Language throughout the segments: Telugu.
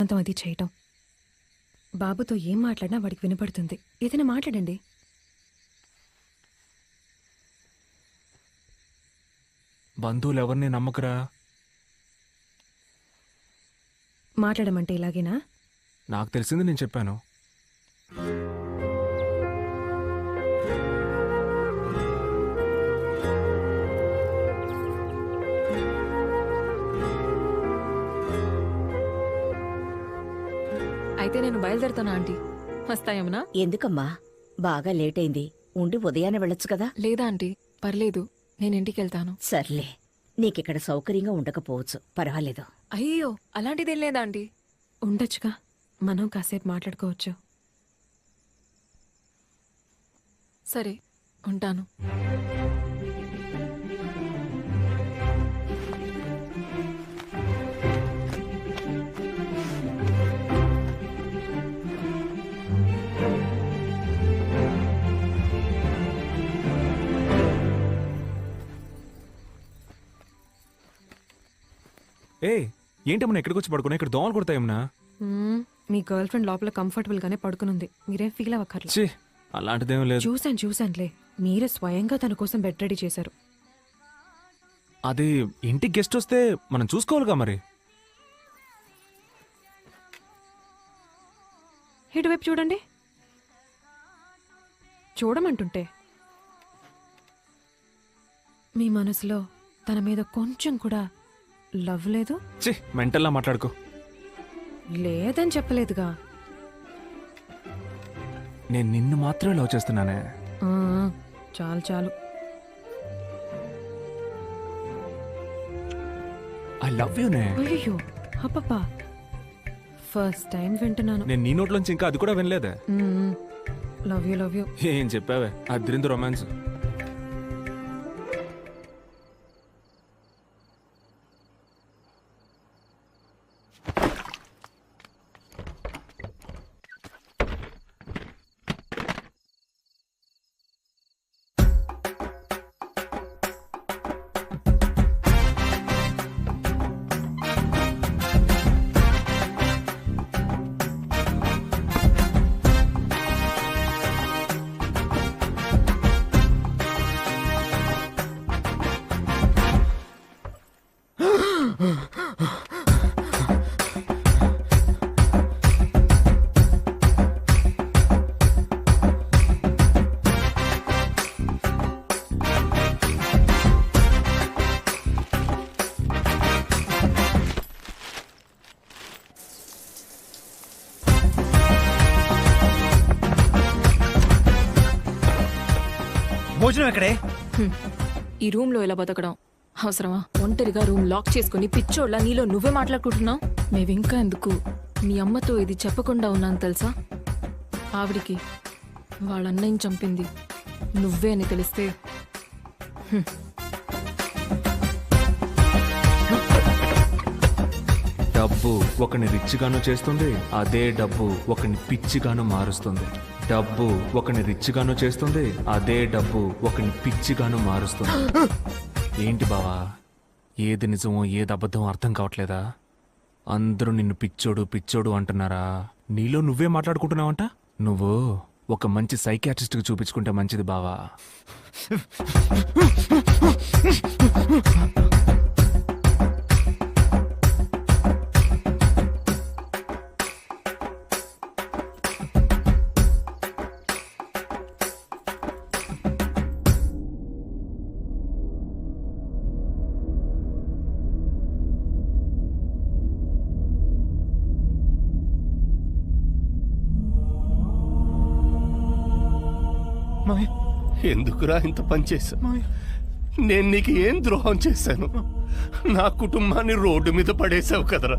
అంతం అది చేయటం. బాబుతో ఏం మాట్లాడినా వాడికి వినపడుతుంది. ఏదైనా మాట్లాడండి. బంధువులు ఎవరిని నమ్మకరా? మాట్లాడమంటే ఇలాగేనా? నాకు తెలిసింది నేను చెప్పాను. అయితే నేను బయలుదేరుతానా ఆంటీ? వస్తాయమ్మనా? ఎందుకమ్మా బాగా లేట్ అయింది, ఉండి ఉదయాన్నే వెళ్ళొచ్చు కదా. లేదా ఆంటీ, పర్లేదు, నేను ఇంటికి వెళ్తాను. సర్లే, నీకిక్కడ సౌకర్యంగా ఉండకపోవచ్చు, పర్వాలేదు. అయ్యో, అలాంటిదేం లేదా ఆంటీ. ఉండొచ్చుగా, మనం కాసేపు మాట్లాడుకోవచ్చు. సరే, ఉంటాను. ఏ ఏంటమ్మా ఇక్కడికి వచ్చి పడుకున్నా? ఇక్కడ దోమలు కొడతాయమ్మా. మీ గర్ల్ ఫ్రెండ్ లోపల కంఫర్టబుల్ గానే పడుకునుంది, మీరేం ఫీల్ అవ్వక్కర్లేదు. ఛీ, అలాంటిదేం లేదు. చూశానులే, మీరే స్వయంగా తన కోసం బెడ్ రెడీ చేశారు. అది ఇంటికి గెస్ట్ వస్తే మనం చూసుకోవాలిగా మరి. ఇటువైపు చూడండి. చూడమంటుంటే మీ మనసులో తన మీద కొంచెం కూడా లవ్ లేదు? ఛీ, మెంటల్లా మాట్లాడుకో. లేదని చెప్పలేదుగా. నేను నిన్ను మాత్రమే లవ్ చేస్తున్నానే. ఆ, చాలు. ఐ లవ్ యూనే. అయ్యో అప్పప్పా, ఫస్ట్ టైం వింటున్నాను. నేను నీ నోట్లోంచి ఇంకా అది కూడా వినలేదే. Love you. ఏం చెప్పావే, అద్రింది రొమాన్స్. భోజనం ఎక్కడే? ఈ రూమ్ లో ఎలా బతకడం అవసరమా? ఒంటరిగా రూమ్ లాక్ చేసుకుని పిచ్చోళ్ళ నీలో నువ్వే మాట్లాడుకుంటున్నావు. మేవింకా ఎందుకు మీ అమ్మతో ఇది చెప్పకుండా ఉన్నాను తెలుసా? ఆవిడికి వాళ్ళ అన్నయ్యని చంపింది నువ్వే అని తెలిస్తే డబ్బు ఒకని రిచ్గాను చేస్తుంది, అదే డబ్బు ఒకని పిచ్చిగాను మారుస్తుంది. డబ్బు ఒకని రిచ్గాను చేస్తుంది, అదే డబ్బు ఒకని పిచ్చిగాను మారుస్తుంది. ఏంటి బావా, ఏది నిజమో ఏది అబద్ధం అర్థం కావట్లేదా? అందరూ నిన్ను పిచ్చోడు అంటున్నారా? నీలో నువ్వే మాట్లాడుకుంటున్నావంట. నువ్వు ఒక మంచి సైకియాట్రిస్ట్కి చూపించుకుంటే మంచిది బావా. ఎందుకురా ఇంత పని చేశా? నేను నీకు ఏం ద్రోహం చేశాను? నా కుటుంబాన్ని రోడ్డు మీద పడేశావు కదరా.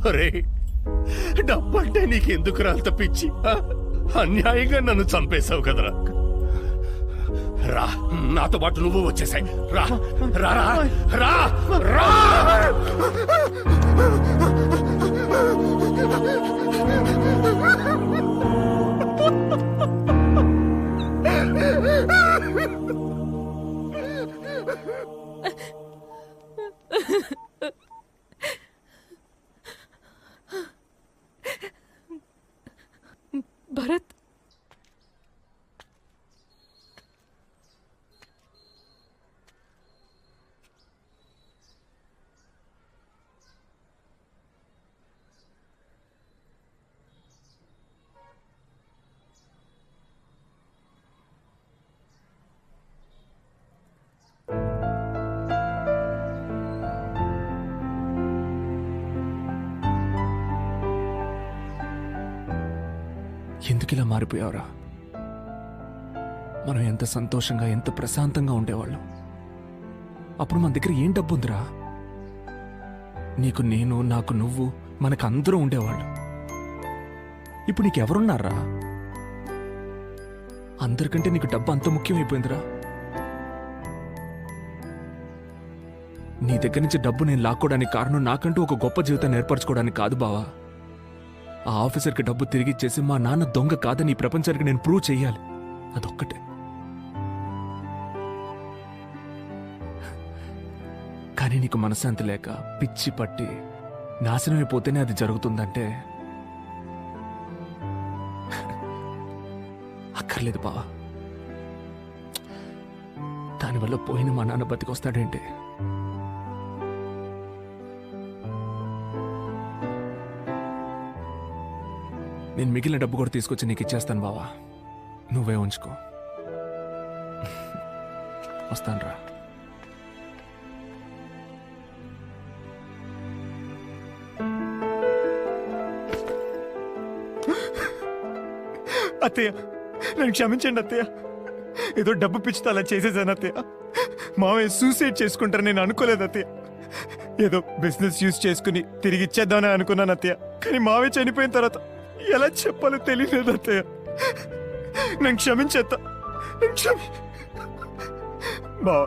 అరే, డబ్బంటే నీకెందుకురా అంత పిచ్చి? అన్యాయంగా నన్ను చంపేశావు కదరా. రా, నాతో పాటు నువ్వు వచ్చేసాయి. రా రా రా రా. భరత్ ఎందుకు ఇలా మారిపోయావురా? మనం ఎంత సంతోషంగా ఎంత ప్రశాంతంగా ఉండేవాళ్ళం. అప్పుడు మన దగ్గర ఏం డబ్బు ఉందిరా? నీకు నేను, నాకు నువ్వు, మనకు అందరూ ఉండేవాళ్ళు. ఇప్పుడు నీకెవరున్నారా? అందరికంటే నీకు డబ్బు అంత ముఖ్యమైపోయిందిరా. నీ దగ్గర నుంచి డబ్బు నేను లాక్కోవడానికి కారణం నాకంటూ ఒక గొప్ప జీవితాన్ని ఏర్పరచుకోవడానికి కాదు బావా. ఆ ఆఫీసర్కి డబ్బు తిరిగి ఇచ్చేసి మా నాన్న దొంగ కాదని ఈ ప్రపంచానికి నేను ప్రూవ్ చెయ్యాలి. అదొక్కటే. కానీ నీకు మనశ్శాంతి లేక పిచ్చి పట్టి నాశనమైపోతేనే అది జరుగుతుందంటే అక్కర్లేదు బావా. దానివల్ల పోయిన మా నాన్న బతికొస్తాడేంటి? నేను మిగిలిన డబ్బు కూడా తీసుకొచ్చి నీకు ఇచ్చేస్తాను బావా. నువ్వే ఉంచుకో. వస్తానురా. అత్తయ్య, నన్ను క్షమించండి అత్తయ్య. ఏదో డబ్బు పిచ్చితో అలా చేసేసాను అత్తయ్య. మావయ్య సూసైడ్ చేసుకుంటారు నేను అనుకోలేదు అత్తయ్య. ఏదో బిజినెస్ యూజ్ చేసుకుని తిరిగి ఇచ్చేద్దామని అనుకున్నాను అత్తయ్య. కానీ మావయ్య చనిపోయిన తర్వాత ఎలా చెప్పాలో తెలియలేదు అత్తయ్య. నన్ను క్షమించేత్తా. బావ,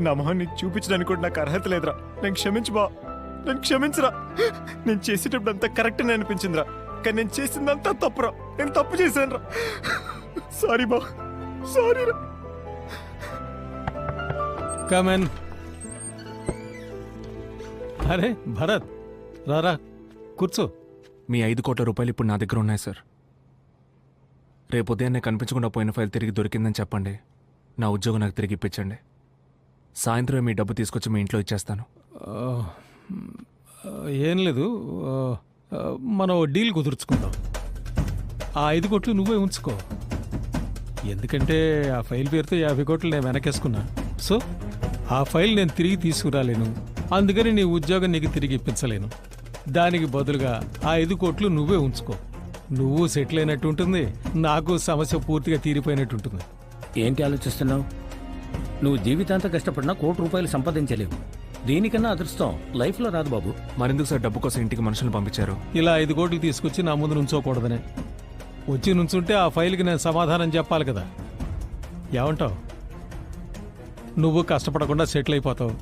నా మొహం నీకు చూపించడానికి కూడా నాకు అర్హత లేదురా. నన్ను క్షమించు బావ, నన్ను క్షమించరా. నేను చేసేటప్పుడు అంతా కరెక్ట్ అని అనిపించిందిరా, కానీ నేను చేసిందంతా తప్పురా. నేను తప్పు చేశాను రా. సారీ బావ, సారీ రా. కమన్. అరే భరత్, రారా కూర్చో. మీ 5 కోట్ల రూపాయలు ఇప్పుడు నా దగ్గర ఉన్నాయి సార్. రేపు ఉదయాన్నే కనిపించకుండా పోయిన ఫైల్ తిరిగి దొరికిందని చెప్పండి. నా ఉద్యోగం నాకు తిరిగి ఇప్పించండి. సాయంత్రం మీ డబ్బు తీసుకొచ్చి మీ ఇంట్లో ఇచ్చేస్తాను. ఏం లేదు, మనం ఓ డీల్ కుదుర్చుకుందాం. ఆ 5 కోట్లు నువ్వే ఉంచుకో. ఎందుకంటే ఆ ఫైల్ పేరుతో 50 కోట్లు నేను వెనకేసుకున్నా. సో ఆ ఫైల్ నేను తిరిగి తీసుకురాలేను. అందుకని నీ ఉద్యోగం నీకు తిరిగి ఇప్పించలేను. దానికి బదులుగా ఆ 5 కోట్లు నువ్వే ఉంచుకో. నువ్వు సెటిల్ అయినట్టు ఉంటుంది, నాకు సమస్య పూర్తిగా తీరిపోయినట్టు ఉంటుంది. ఏంటి ఆలోచిస్తున్నావు? నువ్వు జీవితాంతం కష్టపడినా ₹1 సంపాదించలేవు. దీనికన్నా అదృష్టం లైఫ్లో రాదు బాబు. మరెందుకు సార్ డబ్బు కోసం ఇంటికి మనుషులు పంపించారు? ఇలా 5 కోట్లు తీసుకొచ్చి నా ముందు నుంచోకూడదనే. వచ్చి నుంచుంటే ఆ ఫైల్కి నేను సమాధానం చెప్పాలి కదా. ఏమంటావు? నువ్వు కష్టపడకుండా సెటిల్ అయిపోతావు,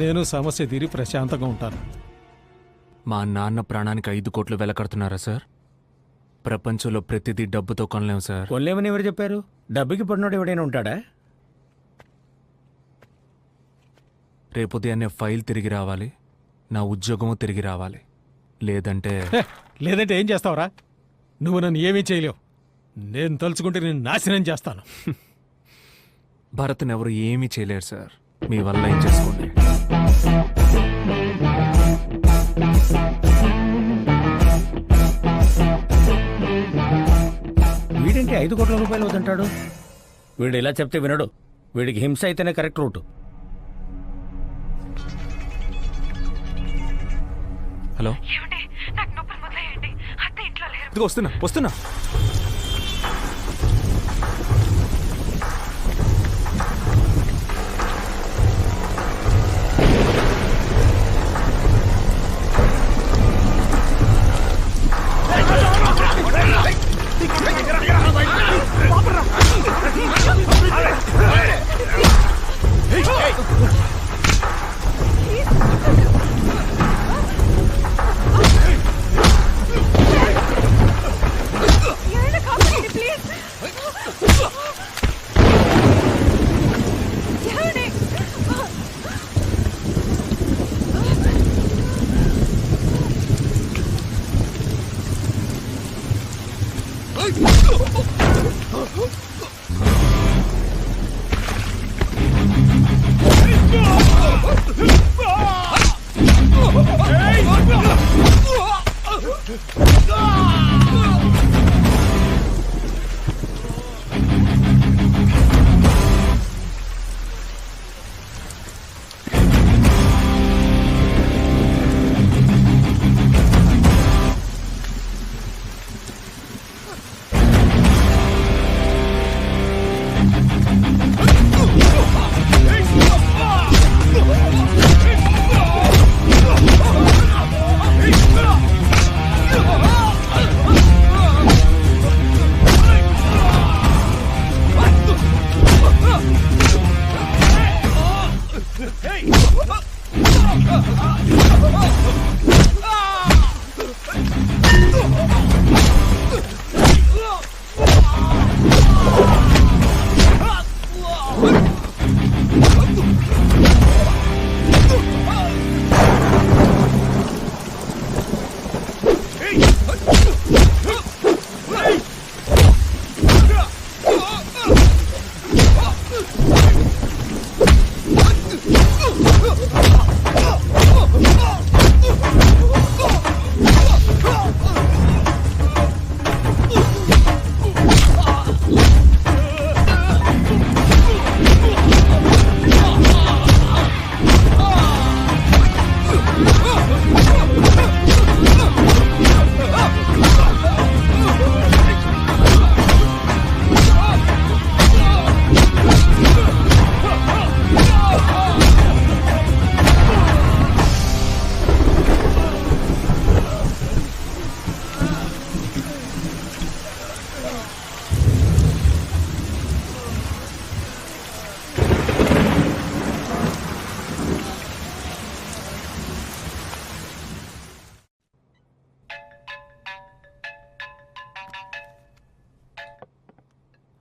నేను సమస్య తీరి ప్రశాంతంగా ఉంటాను. మా నాన్న ప్రాణానికి 5 కోట్లు వెలకడుతున్నారా సార్? ప్రపంచంలో ప్రతిదీ డబ్బుతో కొనలేము సార్. కొనలేమని ఎవరు చెప్పారు? డబ్బుకి పడినోడు ఎవడైనా ఉంటాడా? రేపు ఉదయాన్నే ఫైల్ తిరిగి రావాలి, నా ఉద్యోగము తిరిగి రావాలి. లేదంటే లేదంటే ఏం చేస్తావురా? నువ్వు నన్ను ఏమీ చేయలేవు. నేను తలుచుకుంటే నేను నాశనం చేస్తాను. భరత్ని ఎవరు ఏమీ చేయలేరు సార్. మీ వల్ల ఏం చేసుకోండి. వీడింటి 5 కోట్ల రూపాయలు వద్దంటాడు. వీడు ఇలా చెప్తే వినడు. వీడికి హింస అయితేనే కరెక్ట్ రూటు. హలో, ఇదిగో వస్తున్నా.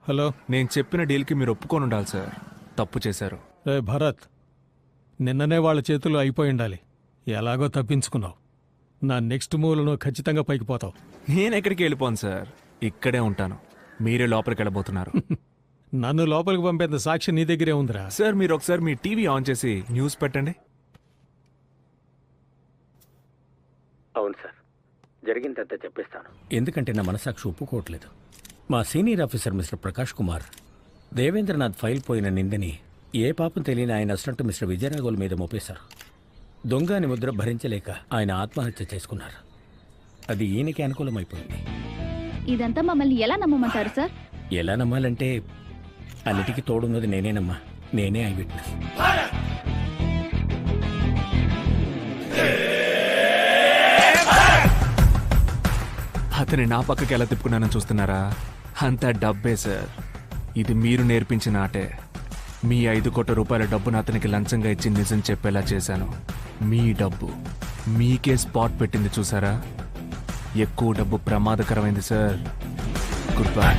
హలో. నేను చెప్పిన డీల్కి మీరు ఒప్పుకొని ఉండాలి సార్. తప్పు చేశారు. రే భరత్, నిన్ననే వాళ్ళ చేతుల్లో అయిపోయి ఉండాలి. ఎలాగో తప్పించుకున్నావు. నా నెక్స్ట్ మూవ్లో నువ్వు ఖచ్చితంగా పైకి పోతావు. నేను ఎక్కడికి వెళ్ళిపోను సార్, ఇక్కడే ఉంటాను. మీరే లోపలికి వెళ్ళబోతున్నారు. నన్ను లోపలికి పంపేంత సాక్షి నీ దగ్గరే ఉందిరా. సార్ మీరు ఒకసారి మీ టీవీ ఆన్ చేసి న్యూస్ పెట్టండి. అవును సార్, జరిగిందంతా చెప్పేస్తాను. ఎందుకంటే నా మనసాక్షి ఒప్పుకోవట్లేదు. మా senior officer mister Prakash Kumar Devendranath file పోయిన నిందని ఏ పాపం తెలియని ఆయన అసిస్టెంట్ మిస్టర్ విజయరాఘవుల మీద మోపేశారు. దొంగ అని ముద్ర భరించలేక ఆయన ఆత్మహత్య చేసుకున్నారు. అది ఈయనకి అనుకూలమైపోయింది. ఇదంతా మమ్మల్ని ఎలా నమ్మమంటారు సార్? ఎలా నమ్మాలంటే అన్నిటికీ తోడున్నది నేనేనమ్మా. నేనే ఐ విట్నెస్. అతని నా పక్కకి ఎలా తిప్పుకున్నానని చూస్తున్నారా? అంతా డబ్బే సార్. ఇది మీరు నేర్పించిన ఆటే. మీ 5 కోట్ల రూపాయల డబ్బును అతనికి లంచంగా ఇచ్చి నిజం చెప్పేలా చేశాను. మీ డబ్బు మీకే స్పాట్ పెట్టింది చూసారా? ఎక్కువ డబ్బు ప్రమాదకరమైంది sir. Good bye.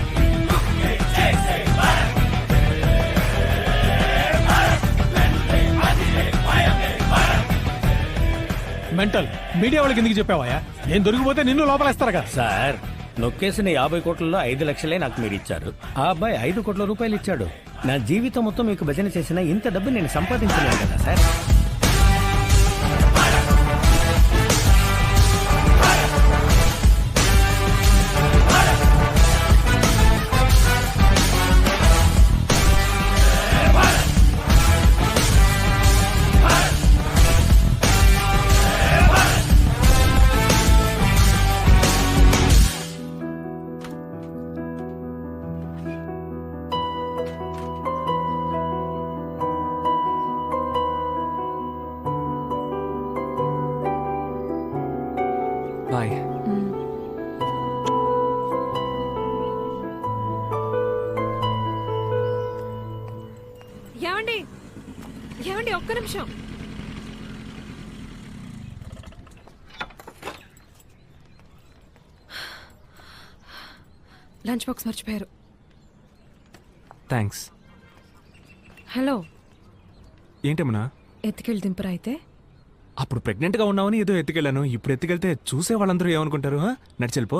Mental media వాళ్ళకి ఎందుకు చెప్పావా? నేను దొరికిపోతే నిన్ను లోపలేస్తారుగా. సార్, నొక్కేసిన 50 కోట్లలో 5 లక్షలే నాకు మీరు ఇచ్చారు. ఆ అబ్బాయి 5 కోట్ల రూపాయలు ఇచ్చాడు. నా జీవితం మొత్తం మీకు భజన చేసిన ఇంత డబ్బు నేను సంపాదించలేను కదా సార్. బాయ్. ఏమండి ఏమండి, ఒక్క నిమిషం. లంచ్ బాక్స్ మర్చిపోయారు. థ్యాంక్స్. హలో, ఏంటమ్మా? ఎత్తుకెళ్ళి దింపరా అయితే? అప్పుడు ప్రెగ్నెంట్గా ఉన్నావని ఏదో ఎత్తుకెళ్ళాను. ఇప్పుడు ఎత్తుకెళ్తే చూసే వాళ్ళందరూ ఏమనుకుంటారు? నడిచెళ్ళిపో.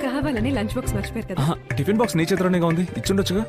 కావాలని లంచ్ బాక్స్ మర్చిపోయారు కదా టిఫిన్ బాక్స్ నీ చేతిలోనేగా ఉంది, ఇచ్చుండొచ్చుగా.